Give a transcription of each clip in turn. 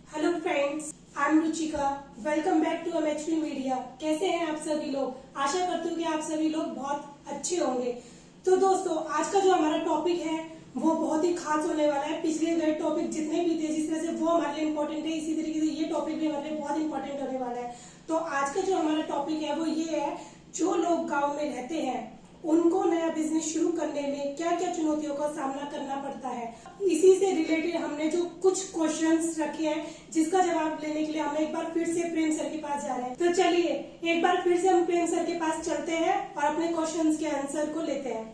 Hello friends, I am Ruchika. Welcome back to MHP media. कैसे हैं आप सभी लोग? आशा करती हूँ कि आप सभी लोग बहुत अच्छे होंगे। तो दोस्तों, आज का जो हमारा टॉपिक है वो बहुत ही खास होने वाला है। पिछले गए टॉपिक जितने भी थे, जिस तरह से वो हमारे लिए इम्पोर्टेंट है, इसी तरीके से ये टॉपिक भी हमारे लिए बहुत इंपॉर्टेंट होने वाला है। तो आज का जो हमारा टॉपिक है वो ये है, जो लोग गाँव में रहते हैं उनको नया बिजनेस शुरू करने में क्या क्या चुनौतियों का सामना करना पड़ता है। इसी से रिलेटेड हमने जो कुछ क्वेश्चंस रखे हैं, जिसका जवाब लेने के लिए हम एक बार फिर से प्रेम सर के पास जा रहे हैं। तो चलिए एक बार फिर से हम प्रेम सर के पास चलते हैं और अपने क्वेश्चंस के आंसर को लेते हैं।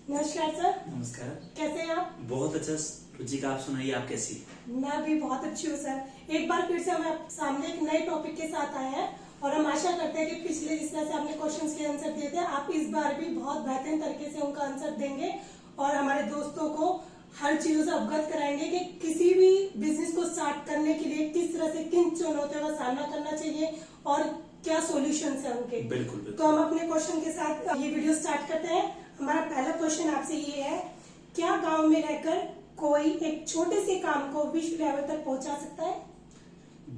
नमस्कार सर। नमस्कार। कैसे हैं आप? बहुत अच्छा रुचिका, आप सुनाइए, आप कैसी? मैं भी बहुत अच्छी हूँ सर। एक बार फिर से हम आप सामने एक नए टॉपिक के साथ आए हैं और हम आशा करते हैं कि पिछले जिस तरह से आपने क्वेश्चंस के आंसर दिए थे, आप इस बार भी बहुत बेहतरीन तरीके से उनका आंसर देंगे और हमारे दोस्तों को हर चीजों से अवगत कराएंगे कि किसी भी बिजनेस को स्टार्ट करने के लिए किस तरह से किन चुनौतियों का सामना करना चाहिए और क्या सॉल्यूशंस है उनके। बिल्कुल, बिल्कुल। तो हम अपने क्वेश्चन के साथ ये वीडियो स्टार्ट करते हैं। हमारा पहला क्वेश्चन आपसे ये है, क्या गाँव में रहकर कोई एक छोटे से काम को विश्व लेवल तक पहुंचा सकता है?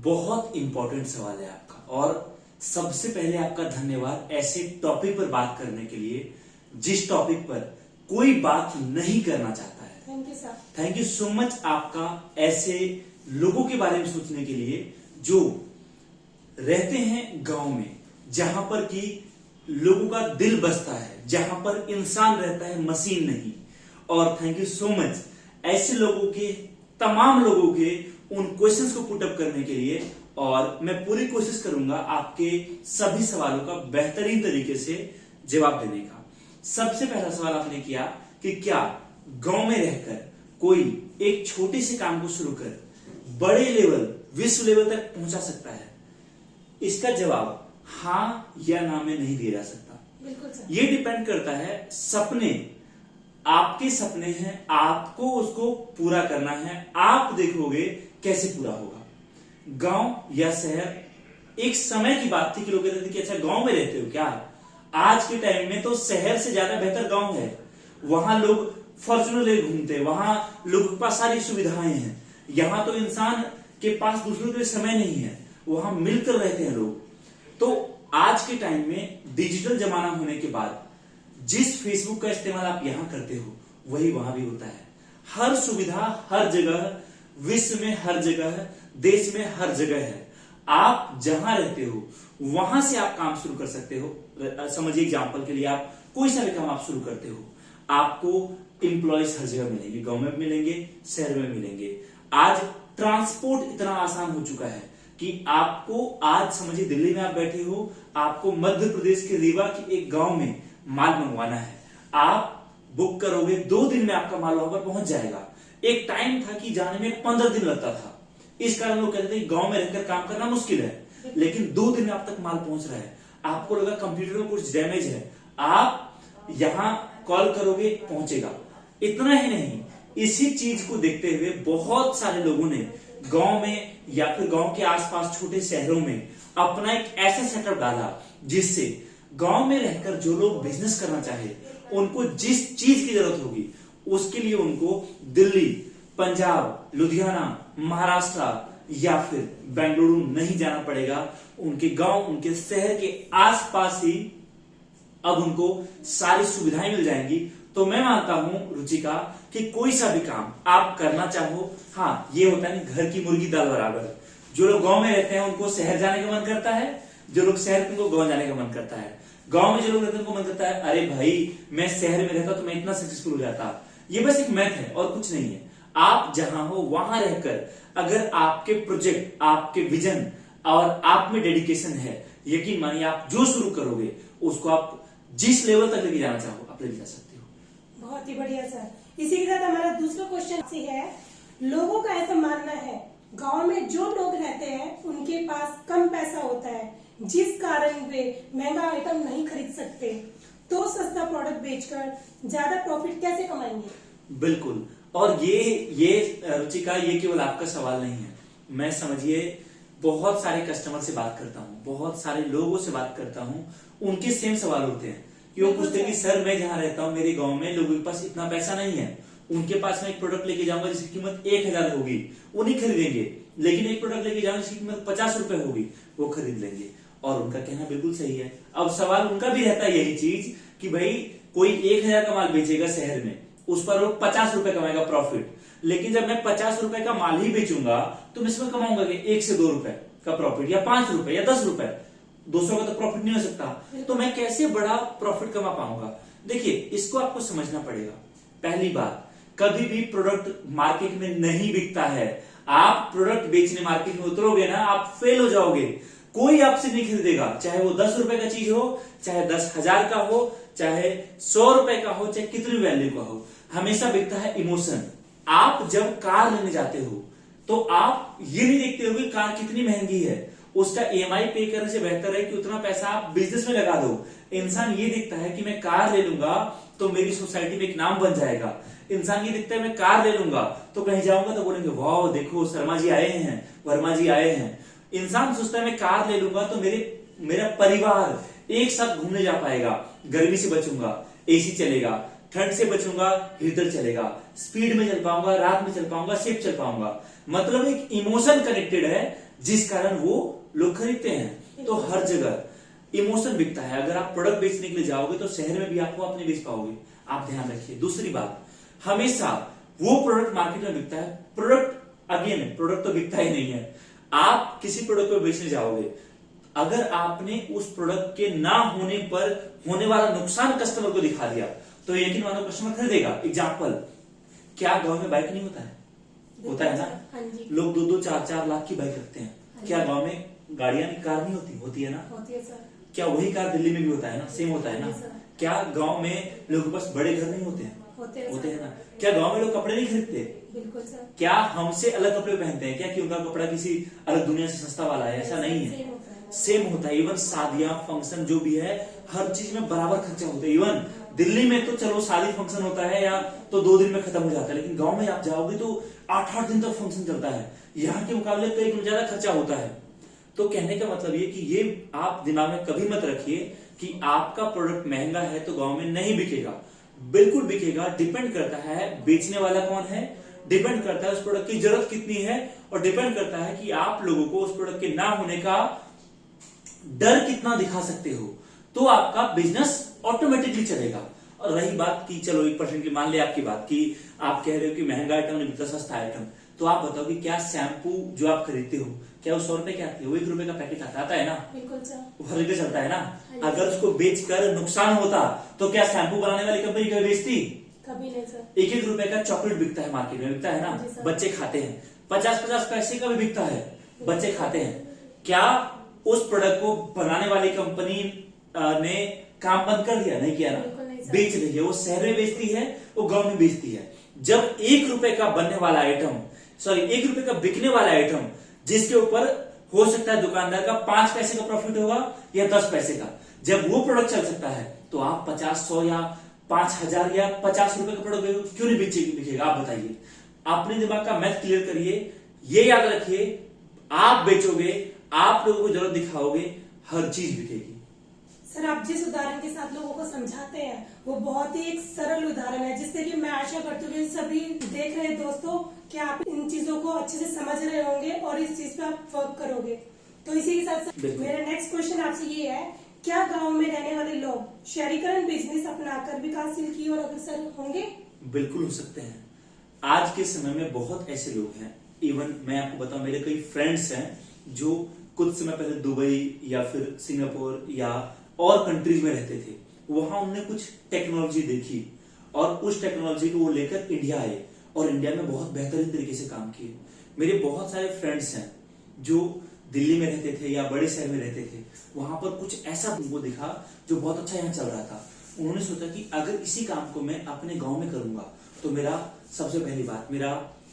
बहुत इंपॉर्टेंट सवाल है आपका, और सबसे पहले आपका धन्यवाद ऐसे टॉपिक पर बात करने के लिए, जिस टॉपिक पर कोई बात नहीं करना चाहता है। Thank you sir. Thank you so much आपका ऐसे लोगों के बारे में सोचने के लिए जो रहते हैं गांव में, जहां पर कि लोगों का दिल बसता है, जहां पर इंसान रहता है, मशीन नहीं। और थैंक यू सो मच ऐसे लोगों के, तमाम लोगों के उन क्वेश्चंस को पुट अप करने के लिए, और मैं पूरी कोशिश करूंगा आपके सभी सवालों का बेहतरीन तरीके से जवाब देने का। सबसे पहला सवाल आपने किया कि क्या गांव में रहकर कोई एक छोटे से काम को शुरू कर बड़े लेवल, विश्व लेवल तक पहुंचा सकता है? इसका जवाब हां या ना में नहीं दिया जा सकता। बिल्कुल सर। ये डिपेंड करता है, सपने आपके सपने हैं, आपको उसको पूरा करना है। आप देखोगे कैसे पूरा होगा। गांव या शहर, एक समय की बात थी कि लोग कहते थे कि अच्छा गांव में रहते हो क्या? आज के टाइम में तो शहर से ज्यादा बेहतर गांव है। वहां लोग फॉर्च्यूनर ले घूमते हैं, वहां लोगों के पास सारी सुविधाएं हैं। यहां तो इंसान के पास दूसरों के लिए समय नहीं है, वहां मिलकर रहते हैं लोग। तो आज के टाइम में डिजिटल जमाना होने के बाद जिस फेसबुक का इस्तेमाल आप यहां करते हो, वही वहां भी होता है। हर सुविधा हर जगह, विश्व में हर जगह, देश में हर जगह है। आप जहां रहते हो वहां से आप काम शुरू कर सकते हो। समझिए एग्जांपल के लिए, आप कोई सा भी काम आप शुरू करते हो, आपको एम्प्लॉयज हर जगह मिलेंगे, गांव में मिलेंगे, शहर में मिलेंगे। आज ट्रांसपोर्ट इतना आसान हो चुका है कि आपको, आज समझिए दिल्ली में आप बैठे हो, आपको मध्य प्रदेश के रीवा के एक गांव में माल मंगवाना है, आप बुक करोगे, 2 दिन में आपका माल वहां पर पहुंच जाएगा। एक टाइम था कि जाने में 15 दिन लगता था। इस कारण लोग कहते थे गांव में रहकर काम करना मुश्किल है, लेकिन 2 दिन में आप तक माल पहुंच रहा है। आपको लगा कंप्यूटर में कुछ डैमेज है, आप यहां कॉल करोगे, पहुंचेगा। इतना ही नहीं, इसी चीज को देखते हुए बहुत सारे लोगों ने गांव में या फिर गांव के आसपास छोटे शहरों में अपना एक ऐसा सेटअप डाला जिससे गांव में रहकर जो लोग बिजनेस करना चाहे, उनको जिस चीज की जरूरत होगी उसके लिए उनको दिल्ली, पंजाब, लुधियाना, महाराष्ट्र या फिर बेंगलुरु नहीं जाना पड़ेगा। उनके गांव, उनके शहर के आसपास ही अब उनको सारी सुविधाएं मिल जाएंगी। तो मैं मानता हूं रुचिका कि कोई सा भी काम आप करना चाहो, हाँ ये होता है घर की मुर्गी दाल बराबर। जो लोग गांव में रहते हैं उनको शहर जाने का मन करता है, जो लोग शहर के उनको गांव जाने का मन करता है। गांव में जो लोग रहते हैं उनको मन करता है अरे भाई मैं शहर में रहता तो मैं इतना सक्सेसफुल हो जाता। ये बस एक मैथ है और कुछ नहीं है। आप जहां हो वहां रहकर अगर आपके प्रोजेक्ट, आपके विजन और आप में डेडिकेशन है, यकीन मानिए आप जो शुरू करोगे उसको आप जिस लेवल तक लेके जाना चाहो आप लेके जा सकते हो। बहुत ही बढ़िया सर। इसी के साथ हमारा दूसरा क्वेश्चन है, लोगों का ऐसा मानना है गांव में जो लोग रहते हैं उनके पास कम पैसा होता है, जिस कारण वे महंगा आइटम नहीं खरीद सकते, तो सस्ता प्रोडक्ट बेचकर ज्यादा प्रॉफिट कैसे कमाएंगे? बिल्कुल। और ये रुचिका, ये केवल आपका सवाल नहीं है। मैं समझिए बहुत सारे कस्टमर से बात करता हूँ, बहुत सारे लोगों से बात करता हूँ, उनके सेम सवाल होते हैं कि वो पूछते हैं कि सर मैं जहां रहता हूँ, मेरे गांव में लोगों के पास इतना पैसा नहीं है, उनके पास में एक प्रोडक्ट लेके जाऊंगा जिसकी कीमत 1000 होगी, वो नहीं खरीदेंगे। लेकिन एक प्रोडक्ट लेके जाऊंगा जिसकी कीमत 50 रुपए होगी, वो खरीद लेंगे। और उनका कहना बिल्कुल सही है। अब सवाल उनका भी रहता है यही चीज कि भाई कोई 1000 का माल बेचेगा शहर में, उस पर वो 50 रुपए कमाएगा प्रॉफिट। लेकिन जब मैं 50 रुपए का माल ही बेचूंगा तो मैं इसमें कमाऊंगा कि 1 से 2 रुपए का प्रॉफिट, या 5 रुपए या 10 रुपए, 200 का तो प्रॉफिट नहीं हो सकता। तो मैं कैसे बड़ा प्रॉफिट कमा पाऊंगा? देखिए, इसको आपको समझना पड़ेगा। पहली बात, कभी भी प्रोडक्ट मार्केट में नहीं बिकता है। आप प्रोडक्ट बेचने मार्केट में उतरोगे ना, आप फेल हो जाओगे। कोई आपसे नहीं खरीदेगा, चाहे वो 10 रुपए का चीज हो, चाहे 10,000 का हो, चाहे 100 रुपए का हो, चाहे कितनी वैल्यू का हो। हमेशा बिकता है इमोशन। आप जब कार लेने जाते हो तो आप ये नहीं देखते हो कि कार कितनी महंगी है, उसका ईएमआई पे करने से बेहतर है कि उतना पैसा आप बिजनेस में लगा दो। इंसान ये देखता है कि मैं कार ले लूंगा तो मेरी सोसाइटी में एक नाम बन जाएगा। इंसान ये देखता है मैं कार ले लूंगा तो कहीं जाऊंगा तो बोलेंगे वाह देखो शर्मा जी आए हैं, वर्मा जी आए हैं। इंसान सोचता है मैं कार ले लूंगा तो मेरा परिवार एक साथ घूमने जा पाएगा, गर्मी से बचूंगा, एसी चलेगा, ठंड से बचूंगा, हीटर चलेगा, स्पीड में चल पाऊंगा, रात में चल पाऊंगा, सेफ चल पाऊंगा। मतलब एक इमोशन कनेक्टेड है जिस कारण वो लोग खरीदते हैं। तो हर जगह इमोशन बिकता है। अगर आप प्रोडक्ट बेचने के लिए जाओगे तो शहर में भी आपको आप नहीं बेच पाओगे, आप ध्यान रखिए। दूसरी बात, हमेशा वो प्रोडक्ट मार्केट में बिकता है। प्रोडक्ट तो बिकता ही नहीं है। आप किसी प्रोडक्ट को बेचने जाओगे, अगर आपने उस प्रोडक्ट के ना होने पर होने वाला नुकसान कस्टमर को दिखा दिया तो यकीन मानो कस्टमर खरीदेगा। एग्जाम्पल, क्या गांव में बाइक नहीं होता है? होता है ना। लोग 2-2, 4-4 लाख की बाइक रखते हैं। क्या गांव में गाड़ियां कार नहीं होती? होती है ना। होती है सर। क्या वही कार दिल्ली में भी होता है ना? सेम होता है ना। क्या गांव में लोगों के पास बड़े घर नहीं होते हैं? होते हैं ना। क्या गांव में लोग कपड़े नहीं खरीदते? बिल्कुल सर। क्या हमसे अलग कपड़े पहनते हैं क्या कि उनका कपड़ा किसी अलग दुनिया से सस्ता वाला है? ऐसा नहीं है, सेम होता है। इवन शादियां, फंक्शन जो भी है, हर चीज में बराबर खर्चा होता है। इवन दिल्ली में तो चलो शादी फंक्शन होता है या तो 2 दिन में खत्म हो जाता है, लेकिन गांव में आप जाओगे तो 8-8 दिन तक फंक्शन चलता है। यहाँ के मुकाबले कई गुना ज्यादा खर्चा होता है। तो कहने का मतलब ये कि ये आप दिमाग में कभी मत रखिए कि आपका प्रोडक्ट महंगा है तो गांव में नहीं बिकेगा। बिल्कुल बिकेगा। डिपेंड करता है बेचने वाला कौन है, डिपेंड करता है उस प्रोडक्ट की जरूरत कितनी है, और डिपेंड करता है कि आप लोगों को उस प्रोडक्ट के ना होने का डर कितना दिखा सकते हो। तो आपका बिजनेस ऑटोमेटिकली चलेगा। और रही बात की, चलो 1% की मान ले आपकी बात की, आप कह रहे हो कि महंगा आइटम नहीं बिकता, सस्ता आइटम, तो आप बताओ कि क्या शैम्पू जो आप खरीदते हो क्या वो 100 रुपए के आती है? वो 1 रुपए का पैकेट आता है ना। बिल्कुल सर। वो हर जगह चलता है ना। अगर उसको बेचकर नुकसान होता तो क्या शैम्पू बनाने वाली कंपनी कभी बेचती? कभी नहीं सर। 1-1 रुपए का चॉकलेट बिकता है मार्केट में, बिकता है ना, बच्चे खाते हैं। 50-50 पैसे का भी बिकता है, बच्चे खाते हैं। क्या उस प्रोडक्ट को बनाने वाली कंपनी ने काम बंद कर दिया? नहीं किया ना, बेच रही है। वो शहर में बेचती है, वो गांव में बेचती है। जब 1 रुपए का बनने वाला आइटम, 1 रुपए का बिकने वाला आइटम, जिसके ऊपर हो सकता है दुकानदार का 5 पैसे का प्रॉफिट होगा या 10 पैसे का, जब वो प्रोडक्ट चल सकता है तो आप 50, 100 या 5,000 या 50 रुपए का प्रोडक्ट क्यों नहीं बिकेगा? आप बताइए। अपने दिमाग का मैथ क्लियर करिए। ये याद रखिए, आप बेचोगे, आप लोगों को जरूरत दिखाओगे, हर चीज बिकेगी। सर, आप जिस उदाहरण के साथ लोगों को समझाते हैं वो बहुत ही एक सरल उदाहरण है, जिससे कि मैं आशा करती हूँ कि सभी देख रहे दोस्तों कि आप इन चीजों को अच्छे से समझ रहे होंगे और इस चीज पे आप वर्क करोगे। तो इसी के साथ मेरा नेक्स्ट क्वेश्चन आपसे ये है, क्या गांव में रहने वाले लोग शहरीकरण बिजनेस अपनाकर विकासशील की ओर अग्रसर होंगे? बिल्कुल हो सकते हैं। आज के समय में बहुत ऐसे लोग हैं, इवन मैं आपको बताऊं, मेरे कई फ्रेंड्स हैं जो कुछ समय पहले दुबई या फिर सिंगापुर या और कंट्रीज में रहते थे। वहां उन्होंने कुछ टेक्नोलॉजी देखी और उस टेक्नोलॉजी को वो लेकर इंडिया आए और इंडिया में बहुत बेहतरीन तरीके से काम किए। मेरे बहुत सारे फ्रेंड्स हैं जो दिल्ली में रहते थे या बड़े शहर में रहते थे, वहां पर कुछ ऐसा उनको दिखा जो बहुत अच्छा यहाँ चल रहा था। उन्होंने सोचा कि अगर इसी काम को मैं अपने गांव में करूंगा तो मेरा सबसे पहली बात, मेरा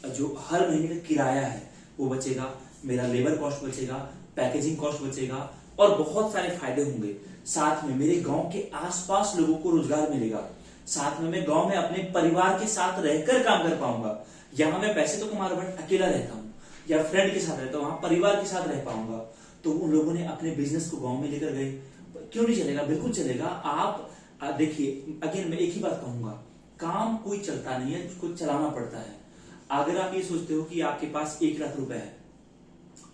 जो हर महीने का किराया है वो बचेगा, मेरा लेबर कॉस्ट बचेगा, पैकेजिंग कॉस्ट बचेगा और बहुत सारे फायदे होंगे। साथ में मेरे गांव के आसपास लोगों को रोजगार मिलेगा। साथ में मैं गांव में अपने परिवार के साथ रहकर काम कर पाऊंगा। यहाँ मैं पैसे तो कमा रहा बट अकेला रहता हूँ या फ्रेंड के साथ रहता हूँ, वहां परिवार के साथ रह पाऊंगा। तो उन लोगों ने अपने बिजनेस को गांव में लेकर गए। क्यों नहीं चलेगा? बिल्कुल चलेगा। आप देखिए, अगेन मैं एक ही बात कहूंगा, काम कोई चलता नहीं है, उसको चलाना पड़ता है। अगर आप ये सोचते हो कि आपके पास 1 लाख रुपए है,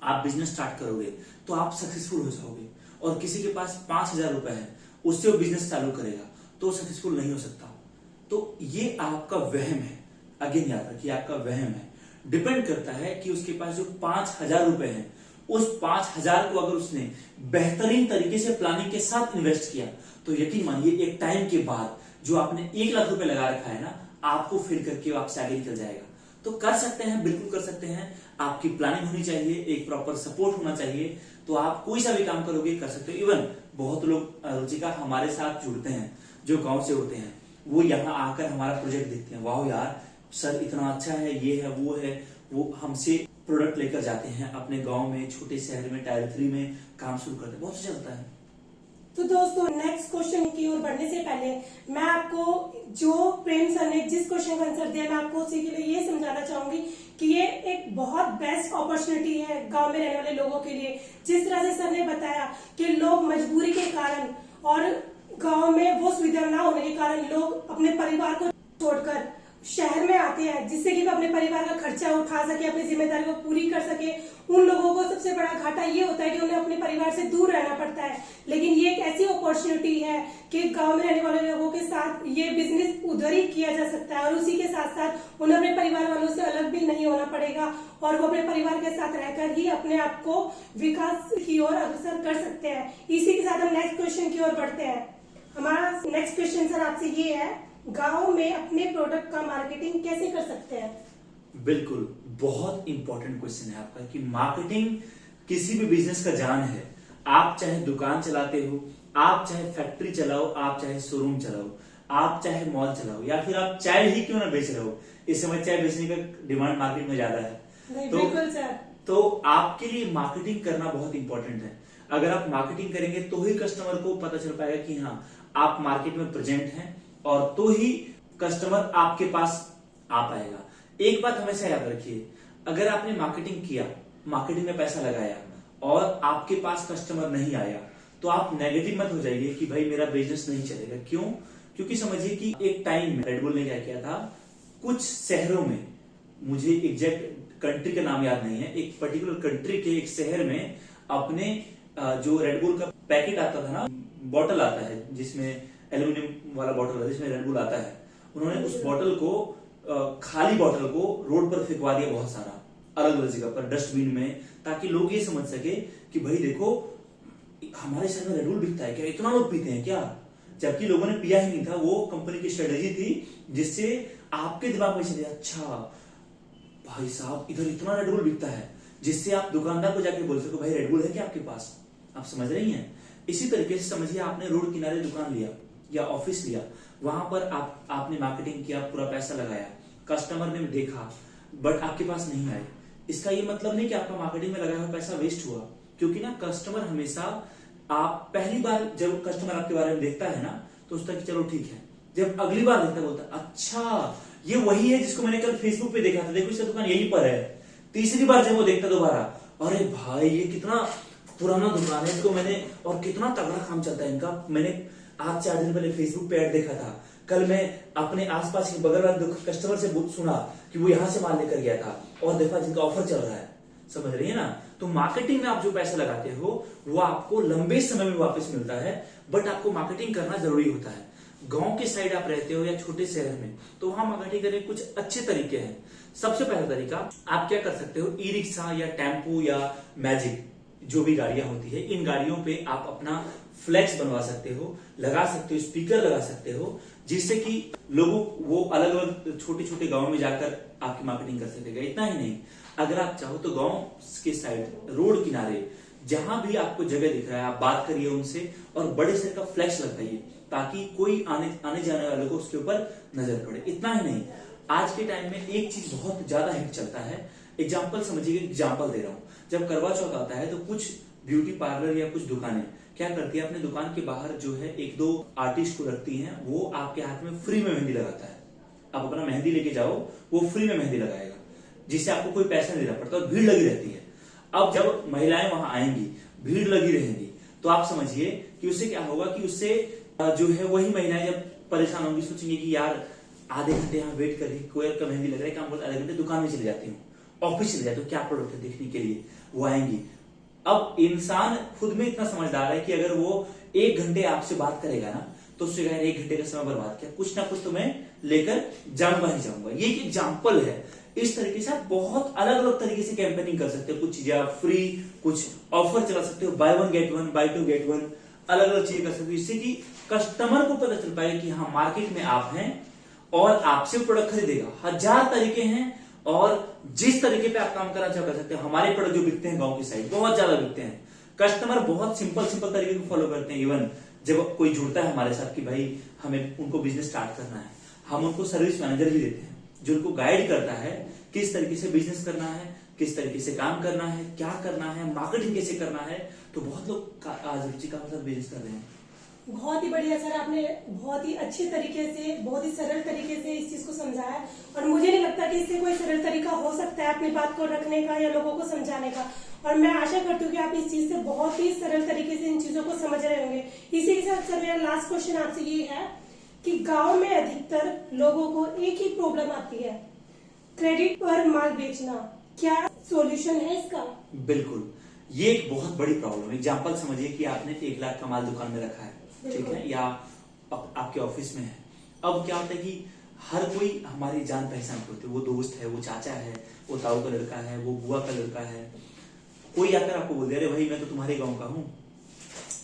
आप बिजनेस स्टार्ट करोगे तो आप सक्सेसफुल हो जाओगे, और किसी के पास 5,000 रुपए है, उससे वो बिजनेस चालू करेगा तो सक्सेसफुल नहीं हो सकता। तो ये आपका वहम है, अगेन याद रखिए, आपका वहम है। डिपेंड करता है कि उसके पास जो 5,000 रुपए है, उस 5,000 को अगर उसने बेहतरीन तरीके से प्लानिंग के साथ इन्वेस्ट किया तो यकीन मानिए एक टाइम के बाद जो आपने 1 लाख रुपए लगा रखा है ना, आपको फिर करके आपसे आगे निकल जाएगा। तो कर सकते हैं, बिल्कुल कर सकते हैं। आपकी प्लानिंग होनी चाहिए, एक प्रॉपर सपोर्ट होना चाहिए, तो आप कोई सा भी काम करोगे कर सकते हो। इवन बहुत लोग रुचिका हमारे साथ जुड़ते हैं जो गांव से होते हैं, वो यहाँ आकर हमारा प्रोजेक्ट देखते हैं, वाह यार सर इतना अच्छा है, ये है वो है, वो हमसे प्रोडक्ट लेकर जाते हैं अपने गांव में, छोटे शहर में, टायर 3 में काम शुरू करते हैं, बहुत अच्छा लगता है। तो दोस्तों नेक्स्ट क्वेश्चन की ओर बढ़ने से पहले मैं आपको जो प्रेम सर ने जिस क्वेश्चन का आंसर दिया, मैं आपको उसी के लिए ये समझाना चाहूंगी कि ये एक बहुत बेस्ट अपॉर्चुनिटी है गांव में रहने वाले लोगों के लिए। जिस तरह से सर ने बताया कि लोग मजबूरी के कारण और गांव में वो सुविधा ना होने के कारण लोग अपने परिवार को छोड़कर शहर में आते हैं, जिससे कि वो अपने परिवार का खर्चा उठा सके, अपनी जिम्मेदारी को पूरी कर सके। उन लोगों को सबसे बड़ा घाटा ये होता है कि उन्हें अपने परिवार से दूर रहना पड़ता है। लेकिन ये एक ऐसी अपॉर्चुनिटी है कि गांव में रहने वाले लोगों के साथ ये बिजनेस उधर ही किया जा सकता है, और उसी के साथ साथ उन्हें अपने परिवार वालों से अलग भी नहीं होना पड़ेगा, और वो अपने परिवार के साथ रहकर ही अपने आप को विकास की ओर अग्रसर कर सकते हैं। इसी के साथ हम नेक्स्ट क्वेश्चन की ओर बढ़ते हैं। हमारा नेक्स्ट क्वेश्चन सर आपसे ये है, गांव में अपने प्रोडक्ट का मार्केटिंग कैसे कर सकते हैं? बिल्कुल, बहुत इंपॉर्टेंट क्वेश्चन है आपका कि मार्केटिंग किसी भी बिजनेस का जान है। आप चाहे दुकान चलाते हो, आप चाहे फैक्ट्री चलाओ, आप चाहे शोरूम चलाओ, आप चाहे मॉल चलाओ, या फिर आप चाय ही क्यों ना बेच रहे हो, इस समय चाय बेचने का डिमांड मार्केट में ज्यादा है। बिल्कुल सर। तो आपके लिए मार्केटिंग करना बहुत इंपॉर्टेंट है। अगर आप मार्केटिंग करेंगे तो ही कस्टमर को पता चल पाएगा कि हाँ आप मार्केट में प्रेजेंट हैं, और तो ही कस्टमर आपके पास आ पाएगा। एक बात हमेशा याद रखिए, अगर आपने मार्केटिंग किया, मार्केटिंग में पैसा लगाया और आपके पास कस्टमर नहीं आया, तो आप नेगेटिव मत हो जाइए कि भाई मेरा बिजनेस नहीं चलेगा। क्यों? क्योंकि समझिए कि एक टाइम में रेडबुल ने क्या किया था, कुछ शहरों में, मुझे एग्जैक्ट कंट्री का नाम याद नहीं है, एक पर्टिकुलर कंट्री के एक शहर में अपने जो रेडबुल का पैकेट आता था ना, बॉटल आता है जिसमें एल्यूमिनियम वाला बॉटल है जिसमें रेडबुल आता है, उन्होंने उस बॉटल को, खाली बॉटल को रोड पर फेंकवा दिया, बहुत सारा अलग अलग जगह पर डस्टबिन में, ताकि लोग ये समझ सके कि भाई देखो हमारे शहर में रेडबुल बिकता है क्या, इतना लोग पीते हैं क्या, जबकि लोगों ने पिया ही नहीं था। वो कंपनी की स्ट्रेटेजी थी जिससे आपके दिमाग में चले, अच्छा भाई साहब इधर इतना रेडबुल बिकता है, जिससे आप दुकानदार को जाके बोल सको भाई रेडबुल है क्या आपके पास। आप समझ रही हैं? इसी तरीके से समझिए, आपने रोड किनारे दुकान लिया या ऑफिस लिया, वहां पर आपने मार्केटिंग किया, पूरा पैसा लगाया, कस्टमर ने देखा बट आपके पास नहीं आए। इसका ये मतलब नहीं कि आपका मार्केटिंग में लगाया हुआ पैसा वेस्ट हुआ, क्योंकि ना कस्टमर हमेशा, आप पहली बार जब कस्टमर आपके बारे में देखता है ना तो उसका कि चलो ठीक है, जब अगली बार देखता बोलता है अच्छा ये वही है जिसको मैंने कल फेसबुक पे देखा था, देखो इसका दुकान यहीं पर है। तीसरी बार जब वो देखता दोबारा, अरे भाई ये कितना पुराना दुकान है, इसको मैंने, और कितना तगड़ा काम चलता है इनका, मैंने आज 4 दिन पहले फेसबुक पे ऐड देखा था, कल मैं अपने आसपास के बगल वाले कस्टमर से सुना कि वो यहां से माल लेकर गया था, और देखा जिनका ऑफर चल रहा है। समझ रही है ना? तो मार्केटिंग में आप जो पैसा लगाते हो वो आपको लंबे समय में वापस मिलता है, बट आपको मार्केटिंग करना जरूरी होता है। गांव के साइड आप रहते हो या छोटे शहर में, तो वहां मार्केटिंग करने के कुछ अच्छे तरीके हैं। सबसे पहला तरीका, आप क्या कर सकते हो, ई रिक्शा या टेम्पो या मैजिक जो भी गाड़ियां होती है, इन गाड़ियों पे आप अपना फ्लैक्स बनवा सकते हो, लगा सकते हो, स्पीकर लगा सकते हो, जिससे कि लोगों वो अलग अलग छोटे छोटे गांव में जाकर आपकी मार्केटिंग कर सकेगा। इतना ही नहीं, अगर आप चाहो तो गांव के साइड रोड किनारे जहां भी आपको जगह दिख रहा है, आप बात करिए उनसे और बड़े से का फ्लैक्स लगवाइए, ताकि कोई आने जाने वाले को उसके ऊपर नजर पड़े। इतना ही नहीं, आज के टाइम में एक चीज बहुत ज्यादा हिट चलता है, एग्जाम्पल समझिए, एग्जाम्पल दे रहा हूं, जब करवा चौथ आता है तो कुछ ब्यूटी पार्लर या कुछ दुकानें क्या करती है, अपने दुकान के बाहर जो है 1-2 आर्टिस्ट को रखती हैं, वो आपके हाथ में फ्री में मेहंदी लगाता है। आप अपना मेहंदी लेके जाओ, वो फ्री में मेहंदी लगाएगा, जिससे आपको कोई पैसा नहीं देना पड़ता, और भीड़ लगी रहती है। अब जब महिलाएं वहां आएंगी, भीड़ लगी रहेगी, तो आप समझिए कि उससे क्या होगा कि उससे जो है वही महिलाएं जब परेशान होंगी, सोचेंगे कि यार आधे घंटे यहाँ वेट करके कोई का मेहंदी लग रहा है काम करते आधे घंटे दुकान में चले जाती हूँ, ऑफिस चले जाते हो, क्या प्रोडक्ट है देखने के लिए वो आएंगी। अब इंसान खुद में इतना समझदार है कि अगर वो 1 घंटे आपसे बात करेगा ना तो उससे 1 घंटे का समय बर्बाद किया, कुछ ना कुछ तो मैं लेकर जाऊंगा ही जाऊंगा। ये एक एग्जाम्पल है। इस तरीके से आप बहुत अलग अलग तरीके से कैंपेनिंग कर सकते हो। कुछ चीजें आप फ्री, कुछ ऑफर चला सकते हो, बाय 1 गेट 1, बाय 2 गेट 1, अलग अलग चीजें कर सकते हो, इससे कि कस्टमर को पता चल पाएगा कि हाँ मार्केट में आप हैं और आपसे प्रोडक्ट खरीदेगा। 1000 तरीके हैं और जिस तरीके पे आप काम करना चाहो कर सकते हो। हमारे प्रोडक्ट जो बिकते हैं गांव की साइड बहुत ज्यादा बिकते हैं। कस्टमर बहुत सिंपल तरीके को फॉलो करते हैं। इवन जब कोई जुड़ता है हमारे साथ कि भाई हमें उनको बिजनेस स्टार्ट करना है, हम उनको सर्विस मैनेजर भी देते हैं जो उनको गाइड करता है किस तरीके से बिजनेस करना है, किस तरीके से काम करना है, क्या करना है, मार्केटिंग कैसे करना है। तो बहुत लोग आज रुचिका के साथ बिजनेस कर रहे हैं। बहुत ही बढ़िया सर, आपने बहुत ही अच्छे तरीके से, बहुत ही सरल तरीके से इस चीज को समझाया और मुझे नहीं लगता कि इससे कोई सरल तरीका हो सकता है अपनी बात को रखने का या लोगों को समझाने का। और मैं आशा करती हूँ कि आप इस चीज से बहुत ही सरल तरीके से इन चीजों को समझ रहे होंगे। इसी के साथ सर मेरा लास्ट क्वेश्चन आपसे ये है कि गाँव में अधिकतर लोगों को एक ही प्रॉब्लम आती है, क्रेडिट पर माल बेचना। क्या सॉल्यूशन है इसका? बिल्कुल, ये एक बहुत बड़ी प्रॉब्लम। एग्जांपल समझिए कि आपने 1 लाख का माल दुकान में रखा है, ठीक है, या आपके ऑफिस में है। अब क्या होता है कि हर कोई हमारी जान पहचान के होते हैं, वो दोस्त है, वो चाचा है, वो ताऊ का लड़का है, वो बुआ का लड़का है। कोई आकर आपको बोल दे अरे भाई मैं तो तुम्हारे गांव का हूँ,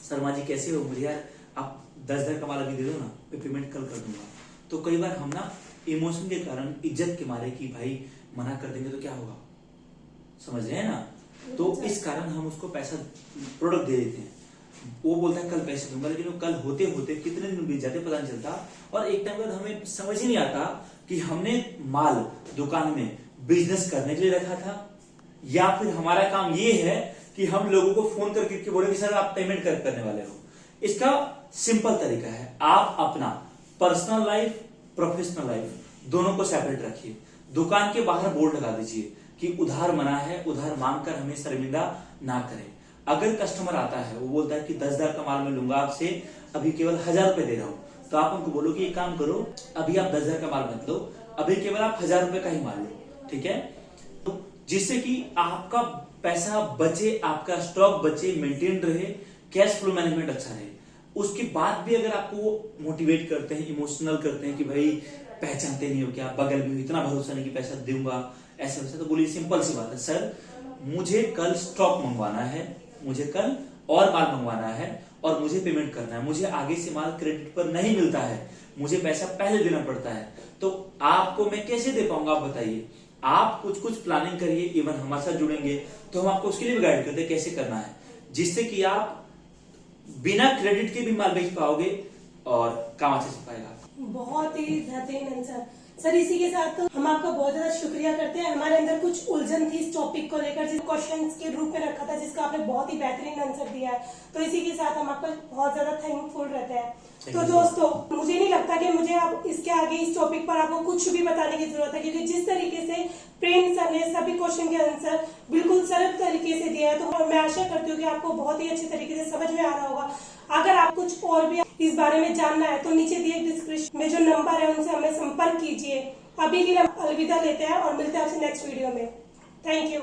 शर्मा जी कैसे हो, मुझे यार आप 10,000 का माल अभी दे दो ना, मैं पेमेंट कल कर दूंगा। तो कई बार हम ना इमोशन के कारण, इज्जत के मारे कि भाई मना कर देंगे तो क्या होगा, समझ रहे हैं ना, तो इस कारण हम उसको पैसा, प्रोडक्ट दे देते हैं। वो बोलता है कल पैसे दूंगा, लेकिन वो कल होते होते कितने दिन बीत जाते पता नहीं चलता। और एक टाइम बाद हमें समझ ही नहीं आता कि हमने माल दुकान में बिजनेस करने के लिए रखा था या फिर हमारा काम ये है कि हम लोगों को फोन करके बोले कि सर आप पेमेंट करने वाले हो। इसका सिंपल तरीका है, आप अपना पर्सनल लाइफ, प्रोफेशनल लाइफ दोनों को सेपरेट रखिए। दुकान के बाहर बोर्ड लगा दीजिए कि उधार मना है, उधार मांगकर हमें शर्मिंदा ना करें। अगर कस्टमर आता है वो बोलता है कि 10,000 का माल मैं लूंगा आपसे, अभी केवल 1,000 रुपए दे रहा हूं, तो आप उनको बोलो कि एक काम करो, अभी आप 10,000 का माल मत लो, अभी केवल आप 1,000 रुपए का ही माल लो, ठीक है। तो जिससे कि आपका पैसा बचे, आपका स्टॉक बचे, मेंटेन रहे, कैश फ्लो मैनेजमेंट अच्छा रहे। उसके बाद भी अगर आपको वो मोटिवेट करते हैं, इमोशनल करते हैं कि भाई पहचानते नहीं हो क्या, बगल में इतना भरोसा नहीं कि पैसा दूंगा ऐसा वैसा, तो बोलिए सिंपल सी बात है, सर मुझे कल स्टॉक मंगवाना है, मुझे कल और माल मंगवाना है और मुझे पेमेंट करना है, मुझे आगे से माल क्रेडिट पर नहीं मिलता है, मुझे पैसा पहले देना पड़ता है, तो आपको मैं कैसे दे पाऊंगा आप बताइए। आप कुछ प्लानिंग करिए, इवन हमारे साथ जुड़ेंगे तो हम आपको उसके लिए भी गाइड करते हैं कैसे करना है, जिससे कि आप बिना क्रेडिट के भी माल बेच पाओगे और काम अच्छे से पाएगा। बहुत ही बेहतरीन आंसर सर। इसी के साथ तो हम आपका बहुत ज्यादा शुक्रिया करते हैं। हमारे अंदर कुछ उलझन थी इस टॉपिक को लेकर, जिस क्वेश्चंस के रूप में रखा था, जिसका आपने बहुत ही बेहतरीन आंसर दिया है, तो इसी के साथ हम आपका बहुत ज्यादा थैंकफुल रहते हैं। तो दोस्तों मुझे नहीं लगता कि मुझे अब इसके आगे इस टॉपिक पर आपको कुछ भी बताने की जरूरत है, क्योंकि जिस तरीके से प्रेम सर ने सभी क्वेश्चन के आंसर बिल्कुल सरल तरीके से दिया है, तो मैं आशा करती हूँ कि आपको बहुत ही अच्छे तरीके से समझ में आ रहा होगा। अगर आप कुछ और भी इस बारे में जानना है तो नीचे दिए डिस्क्रिप्शन में जो नंबर है उनसे हमें संपर्क कीजिए। अभी के लिए अलविदा लेते हैं और मिलते हैं आपसे नेक्स्ट वीडियो में। Thank you.